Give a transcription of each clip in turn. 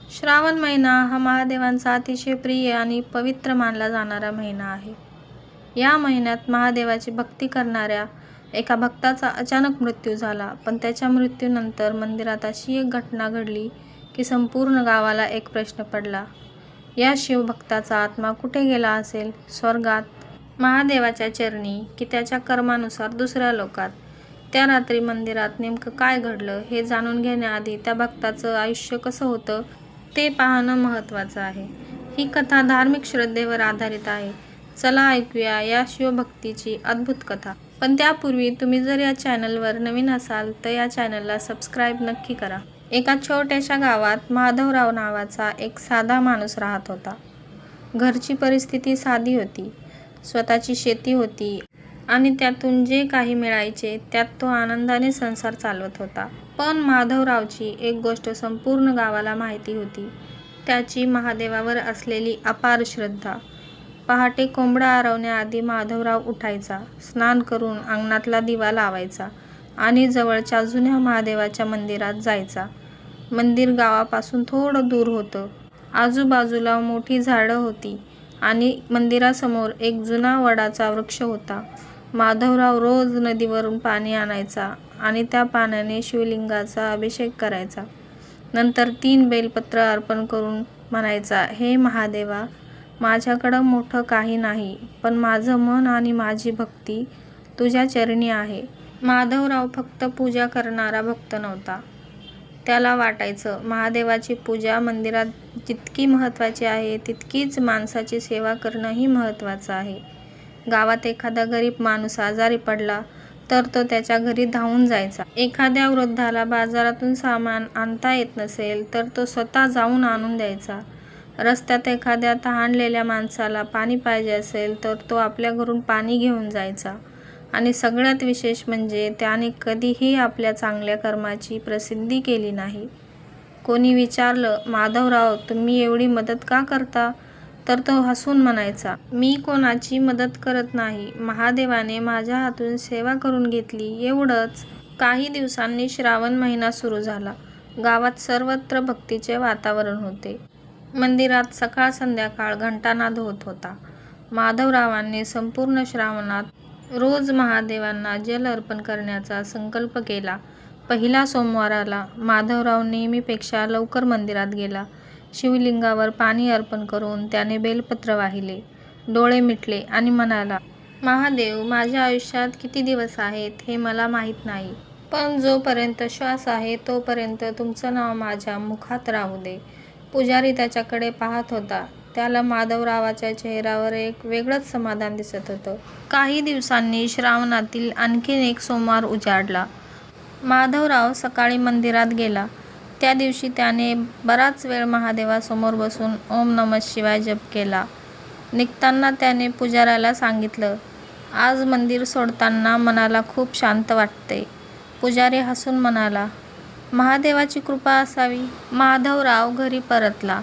श्रावण महिना हा महादेवांचा अतिशय प्रिय आणि पवित्र मानला जाणारा महिना आहे. या महिन्यात महादेवाची भक्ती करणाऱ्या एका भक्ताचा अचानक मृत्यू झाला. पण त्याच्या मृत्यूनंतर मंदिरात अशी एक घटना घडली की संपूर्ण गावाला एक प्रश्न पडला. या शिवभक्ताचा आत्मा कुठे गेला असेल? स्वर्गात, महादेवाच्या चरणी, की त्याच्या कर्मानुसार दुसऱ्या लोकात? त्या रात्री मंदिरात नेमकं काय घडलं हे जाणून घेण्याआधी त्या भक्ताचं आयुष्य कसं होतं ते पाहणं महत्त्वाचं आहे. ही कथा धार्मिक श्रद्धेवर आधारित आहे. चला ऐकूया या शिवभक्तीची अद्भुत कथा. पण त्यापूर्वी तुम्ही जर या चॅनलवर नवीन असाल तर या चॅनलला सबस्क्राईब नक्की करा. एका छोट्याशा गावात माधवराव नावाचा एक साधा माणूस राहत होता. घरची परिस्थिती साधी होती. स्वतःची शेती होती आणि त्यातून जे काही मिळायचे त्यात तो आनंदाने संसार चालवत होता. पण माधवरावची एक गोष्ट संपूर्ण गावाला माहिती होती. त्याची महादेवावर असलेली अपार श्रद्धा. पहाटे कोंबडा आरवण्याआधी माधवराव उठायचा, स्नान करून अंगणातला दिवा लावायचा आणि जवळच्या जुन्या महादेवाच्या मंदिरात जायचा. मंदिर गावापासून थोडं दूर होतं. आजूबाजूला मोठी झाडं होती आणि मंदिरासमोर एक जुना वडाचा वृक्ष होता. माधवराव रोज नदीवरून पाणी आणायचा आणि त्या पाण्याने शिवलिंगाचा अभिषेक करायचा. नंतर 3 बेलपत्र अर्पण करून म्हणायचा, हे महादेवा, माझ्याकडं मोठं काही नाही, पण माझं मन आणि माझी भक्ती तुझ्या चरणी आहे. माधवराव फक्त पूजा करणारा भक्त नव्हता. त्याला वाटायचं महादेवाची पूजा मंदिरात जितकी महत्त्वाची आहे तितकीच माणसाची सेवा करणंही महत्त्वाचं आहे. गावात एखादा गरीब माणूस आजारी पडला तर तो त्याच्या घरी धावून जायचा. एखाद्या वृद्धाला बाजारातून सामान आणता येत नसेल तर तो स्वतः जाऊन आणून द्यायचा. रस्त्यात एखाद्या तहानलेल्या माणसाला पाणी पाहिजे असेल तर तो आपल्या घरून पाणी घेऊन जायचा. आणि सगळ्यात विशेष म्हणजे त्याने कधीही आपल्या चांगल्या कर्माची प्रसिद्धी केली नाही. कोणी विचारलं, माधवराव, तुम्ही एवढी मदत का करता? तर तो हसून म्हणायचा, मी कोणाची मदत करत नाही, महादेवाने माझ्या हातून सेवा करून घेतली, एवढंच. काही दिवसांनी श्रावण महिना सुरू झाला. गावात सर्वत्र भक्तीचे वातावरण होते. मंदिरात सकाळ संध्याकाळ घंटानाद होत होता. माधवरावांनी संपूर्ण श्रावणात रोज महादेवांना जल अर्पण करण्याचा संकल्प केला. पहिला सोमवार आला. माधवराव नेहमीपेक्षा लवकर मंदिरात गेला. शिवलिंगावर पाणी अर्पण करून त्याने बेलपत्र वाहिले, डोळे मिटले आणि म्हणाला, महादेव, माझ्या आयुष्यात किती दिवस आहेत हे मला माहीत नाही, पण जोपर्यंत श्वास आहे तोपर्यंत तुमचं नाव माझ्या मुखात राहू दे. पुजारी त्याच्याकडे पाहत होता. त्याला माधवरावाच्या चेहऱ्यावर एक वेगळंच समाधान दिसत होतं. काही दिवसांनी श्रावणातील आणखीन एक सोमवार उजाडला. माधवराव सकाळी मंदिरात गेला. त्या दिवशी त्याने बराच वेळ महादेवासमोर बसून ओम नमः शिवाय जप केला. निघताना त्याने पुजाऱ्याला सांगितलं, आज मंदिर सोडताना मनाला खूप शांत वाटते. पुजारी हसून म्हणाला, महादेवाची कृपा असावी. माधवराव घरी परतला.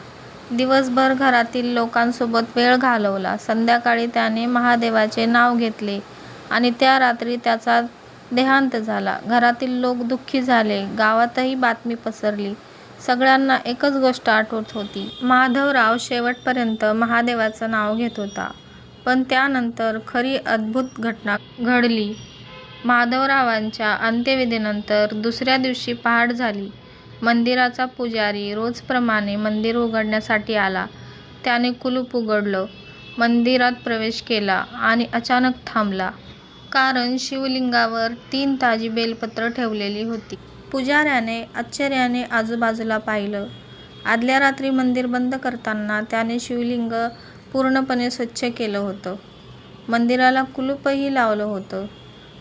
दिवसभर घरातील लोकांसोबत वेळ घालवला. संध्याकाळी त्याने महादेवाचे नाव घेतले आणि त्या रात्री त्याचा देहांत झाला. घरातील लोक दुःखी झाले. गावातही बातमी पसरली. सगळ्यांना एकच गोष्ट आठवत होती, माधवराव शेवटपर्यंत महादेवाचं नाव घेत होता. पण त्यानंतर खरी अद्भुत घटना घडली. माधवरावांच्या अंत्यविधीनंतर दुसऱ्या दिवशी पहाट झाली. मंदिराचा पुजारी रोजप्रमाणे मंदिर उघडण्यासाठी आला. त्याने कुलूप उघडलं, मंदिरात प्रवेश केला आणि अचानक थांबला. कारण शिवलिंगावर 3 ताजी बेलपत्र ठेवलेली होती. पुजाऱ्याने आश्चर्याने आजूबाजूला पाहिलं. आदल्या रात्री मंदिर बंद करताना त्याने शिवलिंग पूर्णपणे स्वच्छ केलं होतं. मंदिराला कुलूपही लावलं होतं.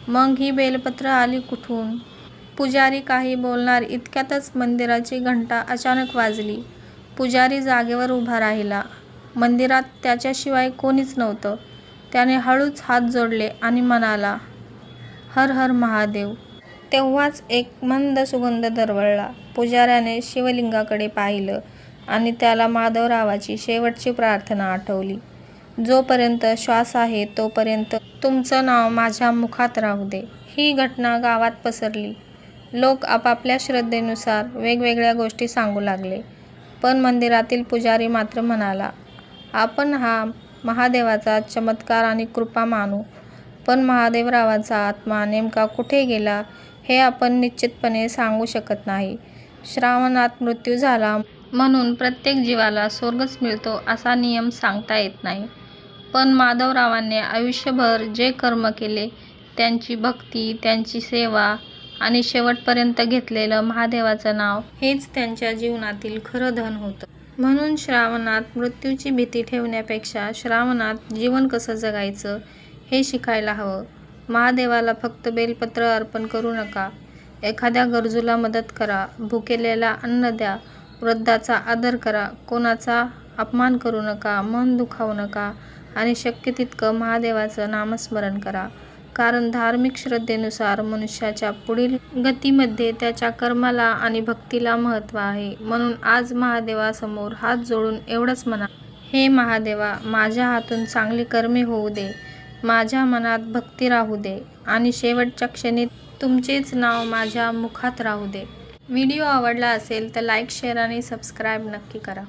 मग ही बेलपत्र आली कुठून? पुजारी काही बोलणार इतक्यातच मंदिराची घंटा अचानक वाजली. पुजारी जागेवर उभा राहिला. मंदिरात त्याच्याशिवाय कोणीच नव्हतं. त्याने हळूच हात जोडले आणि म्हणाला, हर हर महादेव. तेव्हाच एक मंद सुगंध दरवळला. पुजाऱ्याने शिवलिंगाकडे पाहिलं आणि त्याला माधवरावाची शेवटची प्रार्थना आठवली, जोपर्यंत श्वास आहे तोपर्यंत तुमचं नाव माझ्या मुखात राहू दे. ही घटना गावात पसरली. लोक आपापल्या श्रद्धेनुसार वेगवेगळ्या गोष्टी सांगू लागले. पण मंदिरातील पुजारी मात्र म्हणाला, आपण हा महादेवाचा चमत्कार आणि कृपा मानू, पण महादेवरावांचा आत्मा नेमका कुठे गेला हे आपण निश्चितपणे सांगू शकत नाही. श्रावणात मृत्यू झाला म्हणून प्रत्येक जीवाला स्वर्गच मिळतो असा नियम सांगता येत नाही. पण माधवरावांनी आयुष्यभर जे कर्म केले, त्यांची भक्ती, त्यांची सेवा आणि शेवटपर्यंत घेतलेलं महादेवाचं नाव हेच त्यांच्या जीवनातील खरं धन होतं. म्हणून श्रावणात मृत्यूची भीती ठेवण्यापेक्षा श्रावणात जीवन कसं जगायचं हे शिकायला हवं. महादेवाला फक्त बेलपत्र अर्पण करू नका. एखाद्या गरजूला मदत करा, भुकेलेला अन्न द्या, वृद्धाचा आदर करा, कोणाचा अपमान करू नका, मन दुखावू नका आणि शक्य तितकं महादेवाचं नामस्मरण करा. कारण धार्मिक श्रद्धेनुसार मनुष्याच्या पुढील गतीमध्ये त्याच्या कर्माला आणि भक्तीला महत्त्व आहे. म्हणून आज महादेवासमोर हात जोडून एवढंच म्हणा, हे महादेवा, माझ्या हातून चांगली कर्मे होऊ दे, माझ्या मनात भक्ती राहू दे आणि शेवटच्या क्षणी तुमचेच नाव माझ्या मुखात राहू दे. व्हिडिओ आवडला असेल तर लाईक, शेअर आणि सबस्क्राईब नक्की करा.